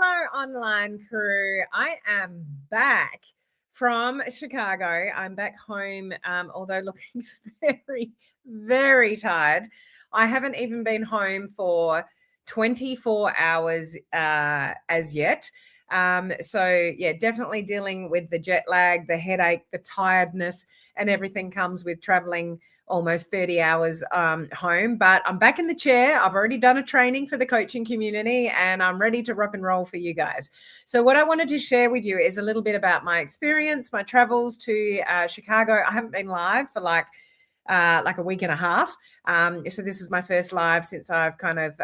Hello, online crew. I am back from Chicago. I'm back home, although looking very, very tired. I haven't even been home for 24 hours as yet. So yeah, definitely dealing with the jet lag, the headache, the tiredness, and everything comes with traveling almost 30 hours home. But I'm back in the chair. I've already done a training for the coaching community and I'm ready to rock and roll for you guys. So what I wanted to share with you is a little bit about my experience, my travels to Chicago. I haven't been live for like a week and a half. So this is my first live since I've kind of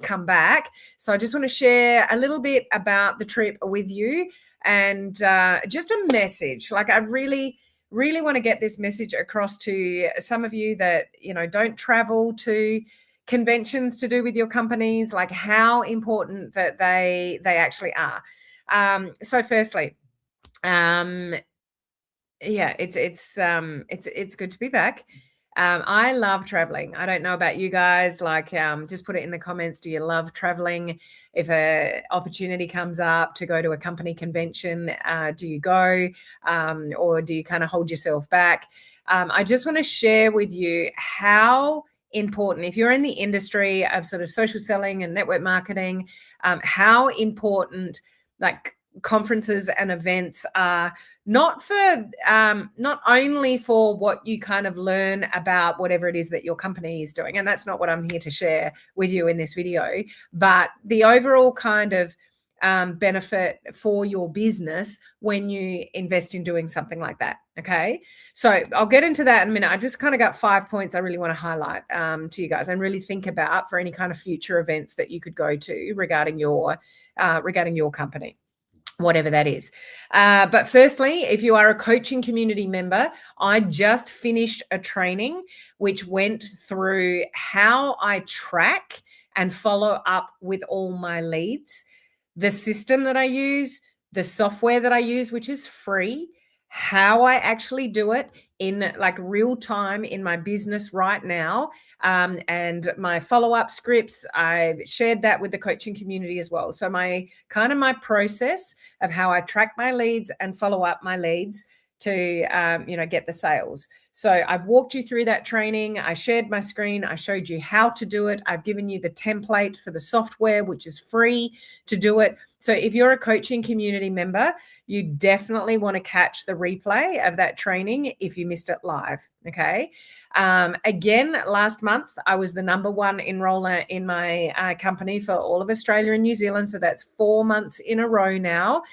come back. So I just want to share a little bit about the trip with you and just a message. Like I really want to get this message across to some of you that, you know, don't travel to conventions to do with your companies, like how important that they actually are. So firstly, yeah, it's good to be back. I love traveling. I don't know about you guys, like just put it in the comments. Do you love traveling? If a opportunity comes up to go to a company convention, do you go or do you kind of hold yourself back? I just want to share with you how important, if you're in the industry of sort of social selling and network marketing, how important like conferences and events are not only for what you kind of learn about whatever it is that your company is doing, and that's not what I'm here to share with you in this video, but the overall kind of benefit for your business when you invest in doing something like that. Okay, so I'll get into that in a minute. I just kind of got 5 points I really want to highlight to you guys and really think about for any kind of future events that you could go to regarding your company, whatever that is. But firstly, if you are a coaching community member, I just finished a training which went through how I track and follow up with all my leads, the system that I use, the software that I use, which is free, how I actually do it in like real time in my business right now, and my follow-up scripts. I've shared that with the coaching community as well. So my process of how I track my leads and follow up my leads to get the sales. So I've walked you through that training. I shared my screen. I showed you how to do it. I've given you the template for the software, which is free to do it. So if you're a coaching community member, you definitely want to catch the replay of that training if you missed it live. Okay. Again, last month, I was the #1 enroller in my company for all of Australia and New Zealand. So that's 4 months in a row now.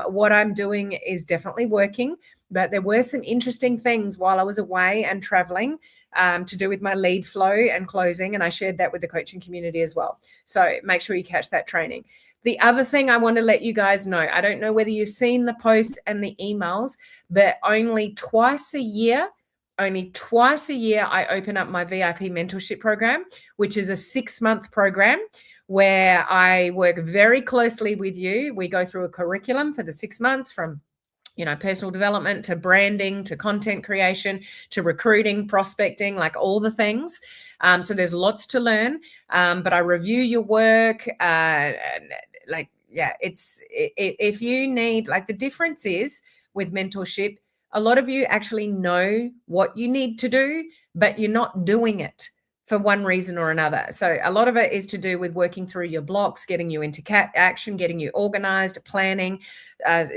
What I'm doing is definitely working, but there were some interesting things while I was away and traveling to do with my lead flow and closing. And I shared that with the coaching community as well. So make sure you catch that training. The other thing I want to let you guys know, I don't know whether you've seen the posts and the emails, but only twice a year, I open up my VIP mentorship program, which is a 6-month program where I work very closely with you. We go through a curriculum for the 6 months from personal development to branding, to content creation, to recruiting, prospecting, like all the things. So there's lots to learn, but I review your work. If you need, like, the difference is with mentorship, a lot of you actually know what you need to do, but you're not doing it for one reason or another. So a lot of it is to do with working through your blocks, getting you into action, getting you organized, planning.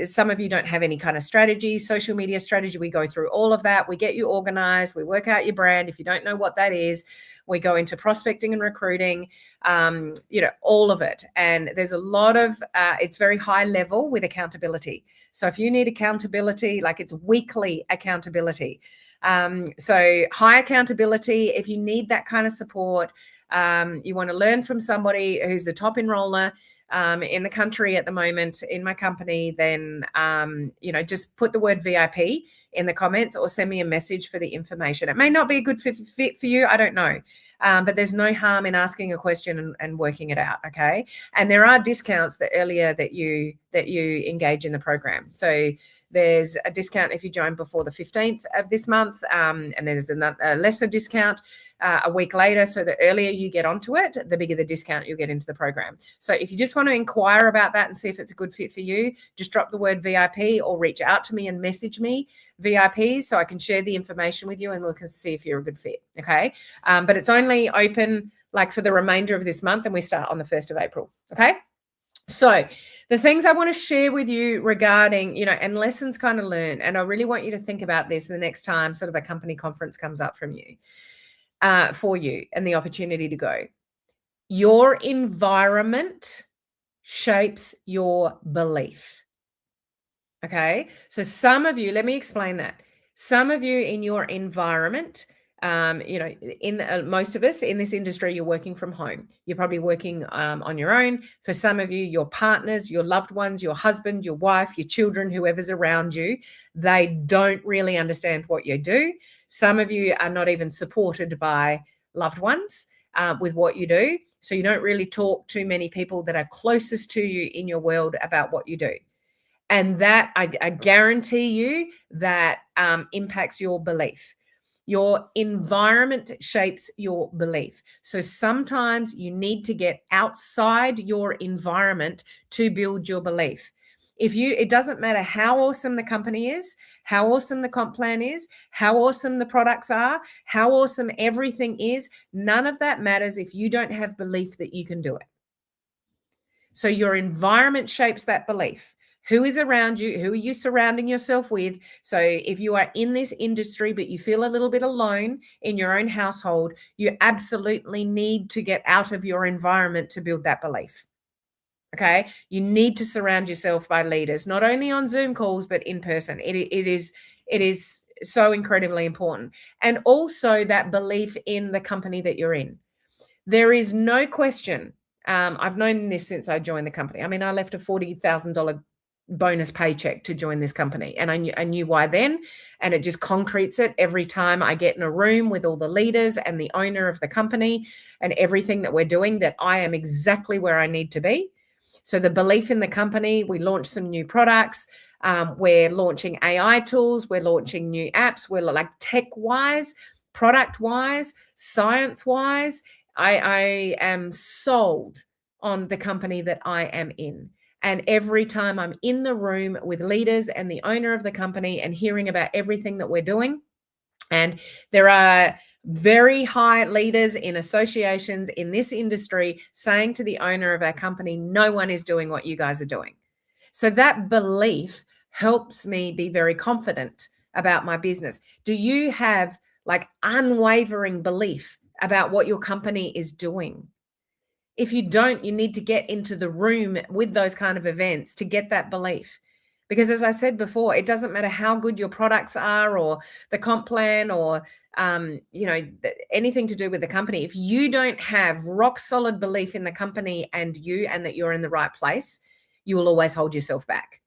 Some of you don't have any kind of strategy, social media strategy. We go through all of that. We get you organized. We work out your brand. If you don't know what that is, we go into prospecting and recruiting, all of it. And there's a lot of, it's very high level with accountability. So if you need accountability, like, it's weekly accountability. So high accountability. If you need that kind of support, you want to learn from somebody who's the top enroller in the country at the moment in my company, then just put the word VIP in the comments or send me a message for the information. It may not be a good fit for you, I don't know, but there's no harm in asking a question and working it out. Okay, and there are discounts the earlier that you that you engage in the program. So there's a discount if you join before the 15th of this month, and there's a lesser discount a week later. So the earlier you get onto it, the bigger the discount you'll get into the program. So if you just want to inquire about that and see if it's a good fit for you, just drop the word VIP or reach out to me and message me VIP so I can share the information with you and we can see if you're a good fit. Okay. But it's only open like for the remainder of this month and we start on the 1st of April. Okay. So the things I want to share with you regarding, and lessons kind of learned, and I really want you to think about this the next time sort of a company conference comes up from you, for you and the opportunity to go. Your environment shapes your belief. Okay. So some of you, let me explain that. Some of you in your environment, most of us in this industry, you're working from home. You're probably working on your own. For some of you, your partners, your loved ones, your husband, your wife, your children, whoever's around you, they don't really understand what you do. Some of you are not even supported by loved ones with what you do. So you don't really talk to many people that are closest to you in your world about what you do. And that, I guarantee you, that impacts your belief. Your environment shapes your belief. So sometimes you need to get outside your environment to build your belief. It doesn't matter how awesome the company is, how awesome the comp plan is, how awesome the products are, how awesome everything is. None of that matters if you don't have belief that you can do it. So your environment shapes that belief. Who is around you? Who are you surrounding yourself with? So if you are in this industry, but you feel a little bit alone in your own household, you absolutely need to get out of your environment to build that belief. Okay. You need to surround yourself by leaders, not only on Zoom calls, but in person. It is so incredibly important. And also that belief in the company that you're in. There is no question. I've known this since I joined the company. I mean, I left a $40,000 bonus paycheck to join this company. And I knew why then. And it just concretes it every time I get in a room with all the leaders and the owner of the company and everything that we're doing, that I am exactly where I need to be. So the belief in the company, we launched some new products. We're launching AI tools. We're launching new apps. We're like tech-wise, product-wise, science-wise. I am sold on the company that I am in. And every time I'm in the room with leaders and the owner of the company and hearing about everything that we're doing, and there are very high leaders in associations in this industry saying to the owner of our company, no one is doing what you guys are doing. So that belief helps me be very confident about my business. Do you have like unwavering belief about what your company is doing? If you don't, you need to get into the room with those kind of events to get that belief. Because as I said before, it doesn't matter how good your products are or the comp plan or, anything to do with the company. If you don't have rock solid belief in the company and that you're in the right place, you will always hold yourself back.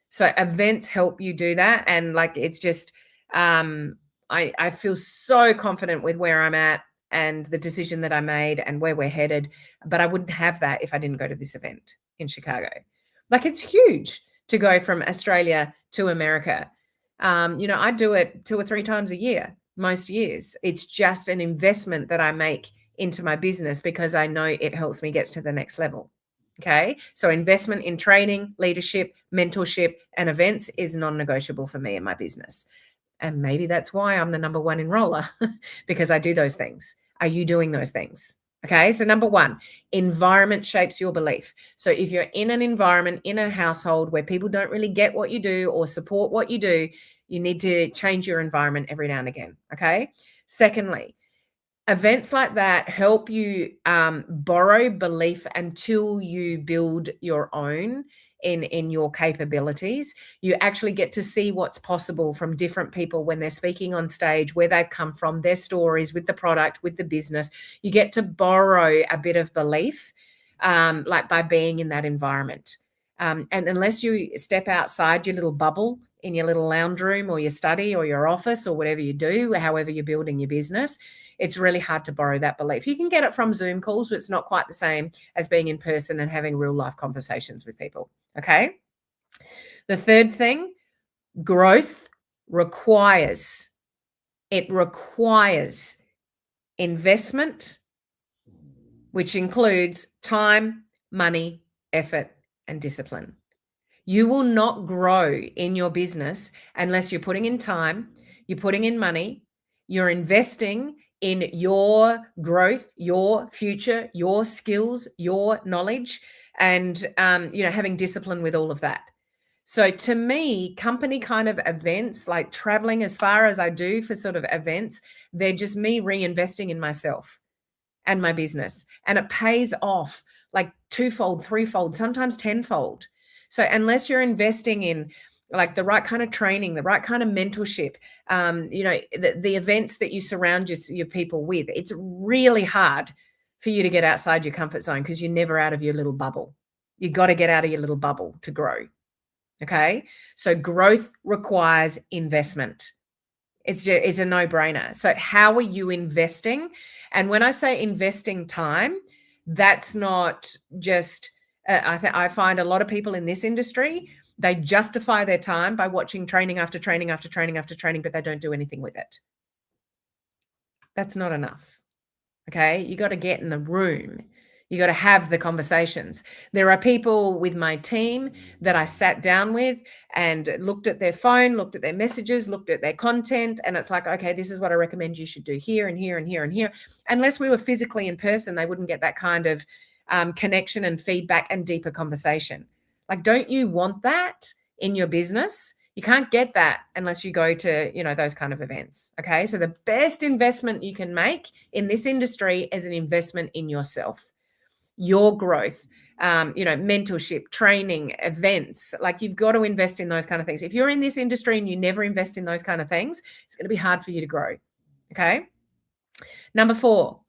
So events help you do that. And like, it's just, I feel so confident with where I'm at and the decision that I made and where we're headed. But I wouldn't have that if I didn't go to this event in Chicago. Like, it's huge to go from Australia to America. I do it 2 or 3 times a year, most years. It's just an investment that I make into my business because I know it helps me get to the next level. Okay. So investment in training, leadership, mentorship, and events is non-negotiable for me in my business. And maybe that's why I'm the number 1 enroller because I do those things. Are you doing those things? Okay. So number 1, environment shapes your belief. So if you're in an environment, in a household where people don't really get what you do or support what you do, you need to change your environment every now and again. Okay. Secondly, events like that help you borrow belief until you build your own in your capabilities. You actually get to see what's possible from different people when they're speaking on stage, where they've come from, their stories with the product, with the business. You get to borrow a bit of belief, like by being in that environment. And unless you step outside your little bubble in your little lounge room or your study or your office or whatever you do, however you're building your business, it's really hard to borrow that belief. You can get it from Zoom calls, but it's not quite the same as being in person and having real life conversations with people. Okay. The third thing, growth requires investment, which includes time, money, effort, and discipline. You will not grow in your business unless you're putting in time, you're putting in money, you're investing in your growth, your future, your skills, your knowledge, and having discipline with all of that. So to me, company kind of events, like traveling as far as I do for sort of events, they're just me reinvesting in myself and my business. And it pays off like twofold, threefold, sometimes tenfold. So unless you're investing in like the right kind of training, the right kind of mentorship, the events that you surround your people with, it's really hard for you to get outside your comfort zone because you're never out of your little bubble. You got to get out of your little bubble to grow. Okay. So growth requires investment. It's a no-brainer. So how are you investing? And when I say investing time, that's not just, I find a lot of people in this industry, they justify their time by watching training after training after training after training, but they don't do anything with it. That's not enough. Okay. You got to get in the room. You got to have the conversations. There are people with my team that I sat down with and looked at their phone, looked at their messages, looked at their content. And it's like, okay, this is what I recommend you should do here and here and here and here. Unless we were physically in person, they wouldn't get that kind of connection and feedback and deeper conversation. Like, don't you want that in your business? You can't get that unless you go to, those kind of events. Okay. So the best investment you can make in this industry is an investment in yourself, your growth, mentorship, training, events. Like, you've got to invest in those kind of things. If you're in this industry and you never invest in those kind of things, it's going to be hard for you to grow. Okay. Number 4,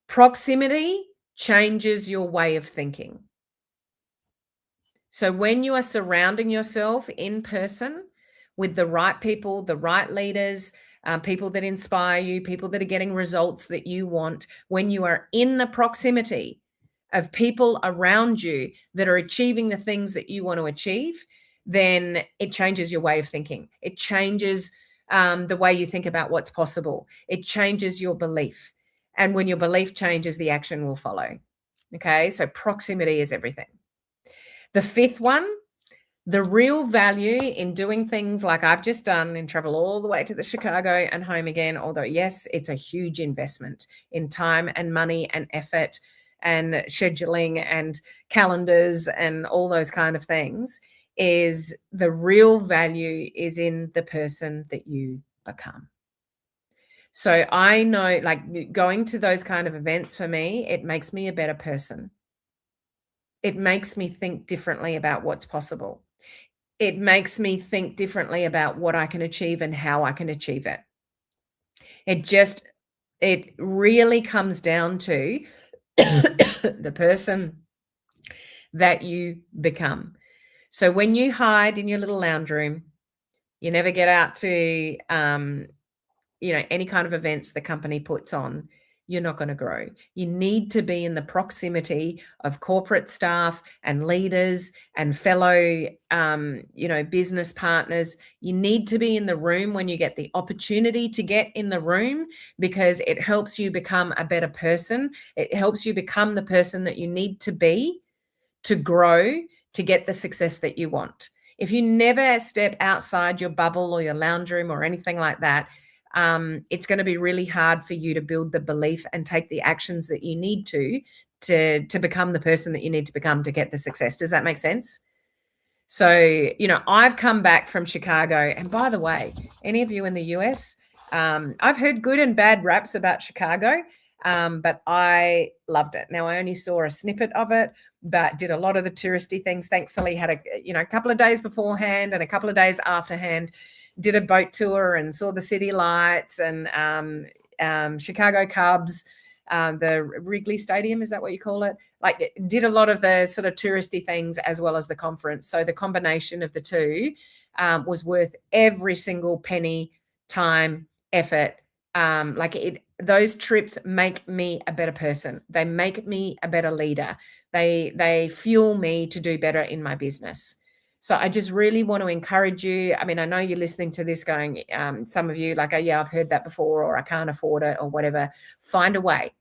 proximity changes your way of thinking. So when you are surrounding yourself in person with the right people, the right leaders, people that inspire you, people that are getting results that you want, when you are in the proximity of people around you that are achieving the things that you want to achieve, then it changes your way of thinking. It changes the way you think about what's possible. It changes your belief. And when your belief changes, the action will follow. Okay, so proximity is everything. The 5th one, the real value in doing things like I've just done and travel all the way to the Chicago and home again, although yes, it's a huge investment in time and money and effort and scheduling and calendars and all those kind of things, is the real value is in the person that you become. So I know, like, going to those kind of events for me, it makes me a better person. It makes me think differently about what's possible. It makes me think differently about what I can achieve and how I can achieve it. It really comes down to the person that you become. So when you hide in your little lounge room, you never get out to, any kind of events the company puts on, you're not going to grow. You need to be in the proximity of corporate staff and leaders and fellow, business partners. You need to be in the room when you get the opportunity to get in the room, because it helps you become a better person. It helps you become the person that you need to be to grow, to get the success that you want. If you never step outside your bubble or your lounge room or anything like that, it's going to be really hard for you to build the belief and take the actions that you need to become the person that you need to become to get the success. Does that make sense? So, I've come back from Chicago, and by the way, any of you in the US, I've heard good and bad raps about Chicago, but I loved it. Now, I only saw a snippet of it, but did a lot of the touristy things. Thankfully, had a couple of days beforehand and a couple of days afterhand. Did a boat tour and saw the city lights and Chicago Cubs, the Wrigley Stadium, is that what you call it? Like, did a lot of the sort of touristy things as well as the conference. So the combination of the two was worth every single penny, time, effort. those trips make me a better person. They make me a better leader. They fuel me to do better in my business. So I just really want to encourage you. I mean, I know you're listening to this going, some of you like, oh, yeah, I've heard that before, or I can't afford it, or whatever. Find a way.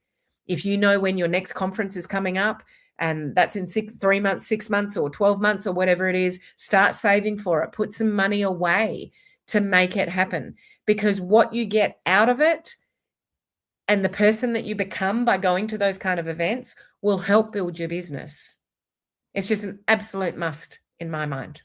If you know when your next conference is coming up, and that's in 3 months, 6 months, or 12 months, or whatever it is, start saving for it. Put some money away to make it happen. Because what you get out of it and the person that you become by going to those kind of events will help build your business. It's just an absolute must in my mind.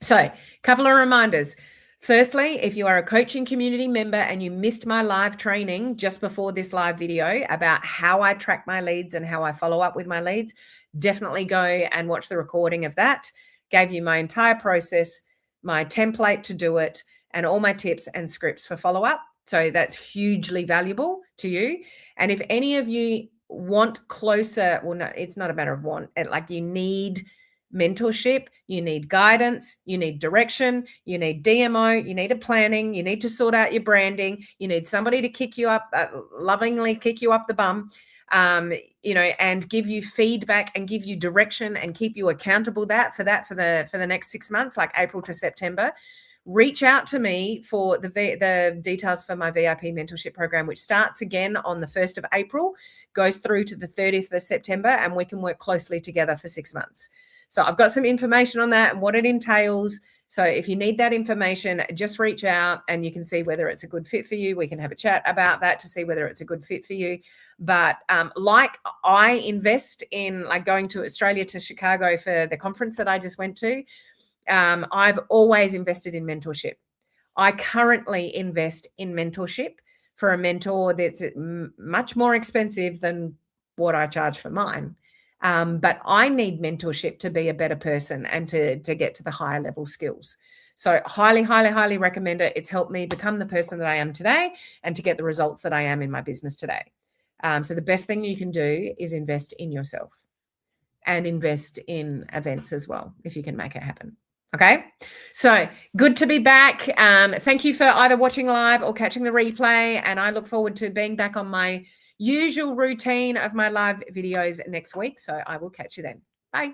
So, a couple of reminders. Firstly, if you are a coaching community member and you missed my live training just before this live video about how I track my leads and how I follow up with my leads, definitely go and watch the recording of that. Gave you my entire process, my template to do it, and all my tips and scripts for follow-up. So that's hugely valuable to you. And if any of you want closer, well, no, it's not a matter of want, like you need mentorship, you need guidance, you need direction, you need DMO, you need a planning, you need to sort out your branding, you need somebody to kick you up, lovingly kick you up the bum, and give you feedback and give you direction and keep you accountable for the next 6 months, like April to September. Reach out to me for the details for my VIP mentorship program, which starts again on the 1st of April, goes through to the 30th of September, and we can work closely together for 6 months. So I've got some information on that and what it entails. So if you need that information, just reach out and you can see whether it's a good fit for you. We can have a chat about that to see whether it's a good fit for you. But like I invest in like going to Australia to Chicago for the conference that I just went to, I've always invested in mentorship. I currently invest in mentorship for a mentor that's much more expensive than what I charge for mine. But I need mentorship to be a better person and to get to the higher level skills. So highly, highly, highly recommend it. It's helped me become the person that I am today and to get the results that I am in my business today. So the best thing you can do is invest in yourself and invest in events as well, if you can make it happen. Okay, so good to be back. Thank you for either watching live or catching the replay. And I look forward to being back on my usual routine of my live videos next week. So I will catch you then. Bye.